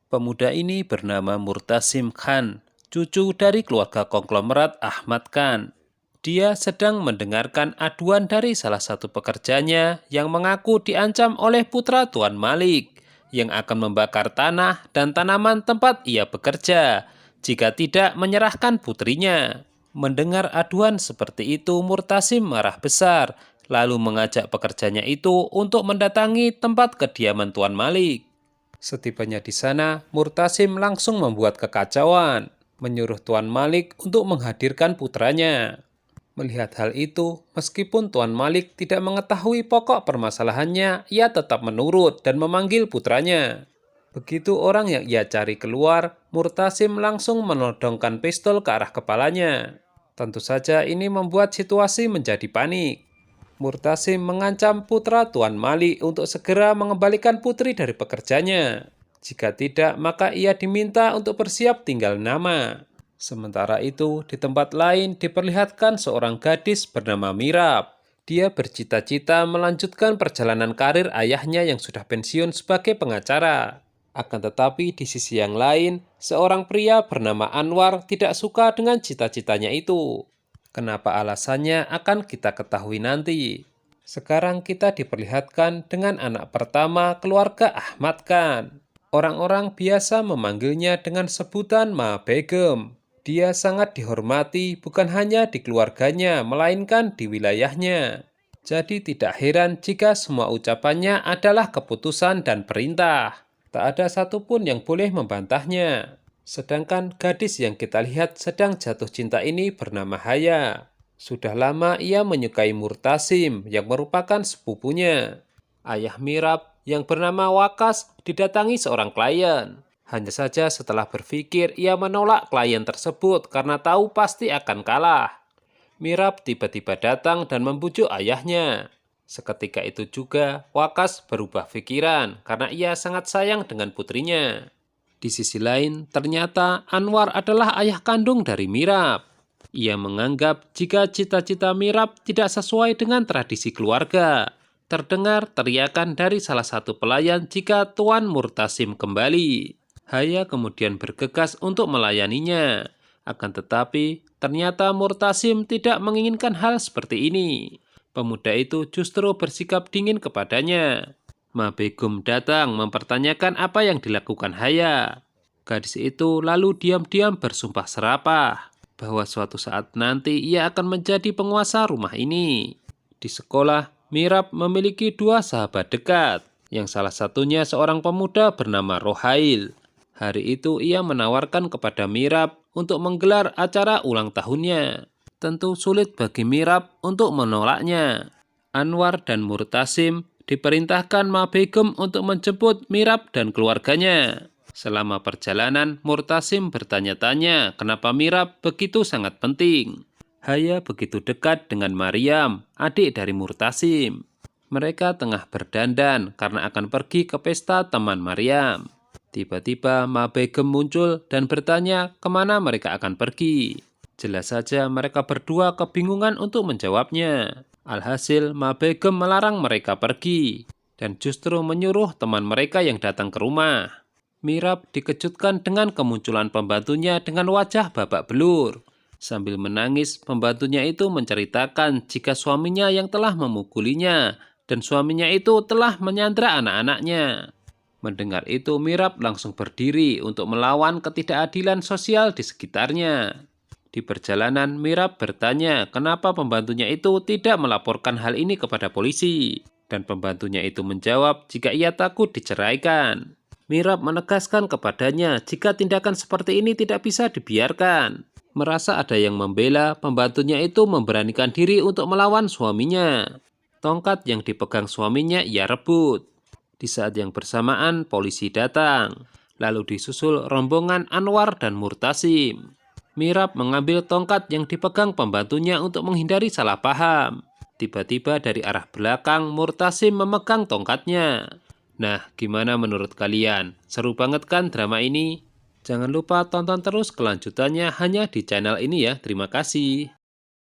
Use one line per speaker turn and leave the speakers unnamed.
Pemuda ini bernama Murtasim Khan, cucu dari keluarga konglomerat Ahmad Khan. Dia sedang mendengarkan aduan dari salah satu pekerjanya yang mengaku diancam oleh putra Tuan Malik yang akan membakar tanah dan tanaman tempat ia bekerja jika tidak menyerahkan putrinya. Mendengar aduan seperti itu, Murtasim marah besar, lalu mengajak pekerjanya itu untuk mendatangi tempat kediaman Tuan Malik. Setibanya di sana, Murtasim langsung membuat kekacauan, menyuruh Tuan Malik untuk menghadirkan putranya. Melihat hal itu, meskipun Tuan Malik tidak mengetahui pokok permasalahannya, ia tetap menurut dan memanggil putranya. Begitu orang yang ia cari keluar, Murtasim langsung menodongkan pistol ke arah kepalanya. Tentu saja ini membuat situasi menjadi panik. Murtasim mengancam putra Tuan Malik untuk segera mengembalikan putri dari pekerjanya. Jika tidak, maka ia diminta untuk bersiap tinggal nama. Sementara itu, di tempat lain diperlihatkan seorang gadis bernama Mirab. Dia bercita-cita melanjutkan perjalanan karir ayahnya yang sudah pensiun sebagai pengacara. Akan tetapi di sisi yang lain, seorang pria bernama Anwar tidak suka dengan cita-citanya itu. Kenapa alasannya akan kita ketahui nanti. Sekarang kita diperlihatkan dengan anak pertama keluarga Ahmad Khan. Orang-orang biasa memanggilnya dengan sebutan Ma Begum. Dia sangat dihormati bukan hanya di keluarganya, melainkan di wilayahnya. Jadi tidak heran jika semua ucapannya adalah keputusan dan perintah. Tak ada satupun yang boleh membantahnya. Sedangkan gadis yang kita lihat sedang jatuh cinta ini bernama Haya. Sudah lama ia menyukai Murtasim yang merupakan sepupunya. Ayah Mirab yang bernama Wakas didatangi seorang klien. Hanya saja setelah berpikir ia menolak klien tersebut karena tahu pasti akan kalah. Mirab tiba-tiba datang dan membujuk ayahnya. Seketika itu juga Wakas berubah pikiran karena ia sangat sayang dengan putrinya. Di sisi lain, ternyata Anwar adalah ayah kandung dari Mirab. Ia menganggap jika cita-cita Mirab tidak sesuai dengan tradisi keluarga. Terdengar teriakan dari salah satu pelayan jika Tuan Murtasim kembali. Haya kemudian bergegas untuk melayaninya. Akan tetapi, ternyata Murtasim tidak menginginkan hal seperti ini. Pemuda itu justru bersikap dingin kepadanya. Ma Begum datang mempertanyakan apa yang dilakukan Haya. Gadis itu lalu diam-diam bersumpah serapah bahwa suatu saat nanti ia akan menjadi penguasa rumah ini. Di sekolah, Mirab memiliki dua sahabat dekat, yang salah satunya seorang pemuda bernama Rohail. Hari itu ia menawarkan kepada Mirab untuk menggelar acara ulang tahunnya. Tentu sulit bagi Mirab untuk menolaknya. Anwar dan Murtasim diperintahkan Ma Begum untuk menjemput Mirab dan keluarganya. Selama perjalanan, Murtasim bertanya-tanya kenapa Mirab begitu sangat penting. Haya begitu dekat dengan Maryam, adik dari Murtasim. Mereka tengah berdandan karena akan pergi ke pesta teman Maryam. Tiba-tiba Ma Begum muncul dan bertanya kemana mereka akan pergi. Jelas saja mereka berdua kebingungan untuk menjawabnya. Alhasil Ma Begum melarang mereka pergi dan justru menyuruh teman mereka yang datang ke rumah. Mirab dikejutkan dengan kemunculan pembantunya dengan wajah babak belur. Sambil menangis, pembantunya itu menceritakan jika suaminya yang telah memukulinya dan suaminya itu telah menyandra anak-anaknya. Mendengar itu, Mirab langsung berdiri untuk melawan ketidakadilan sosial di sekitarnya. Di perjalanan, Mirab bertanya kenapa pembantunya itu tidak melaporkan hal ini kepada polisi. Dan pembantunya itu menjawab jika ia takut diceraikan. Mirab menegaskan kepadanya jika tindakan seperti ini tidak bisa dibiarkan. Merasa ada yang membela, pembantunya itu memberanikan diri untuk melawan suaminya. Tongkat yang dipegang suaminya ia rebut. Di saat yang bersamaan, polisi datang. Lalu disusul rombongan Anwar dan Murtasim. Mirab mengambil tongkat yang dipegang pembantunya untuk menghindari salah paham. Tiba-tiba dari arah belakang, Murtasim memegang tongkatnya. Nah, gimana menurut kalian? Seru banget kan drama ini? Jangan lupa tonton terus kelanjutannya hanya di channel ini ya. Terima kasih.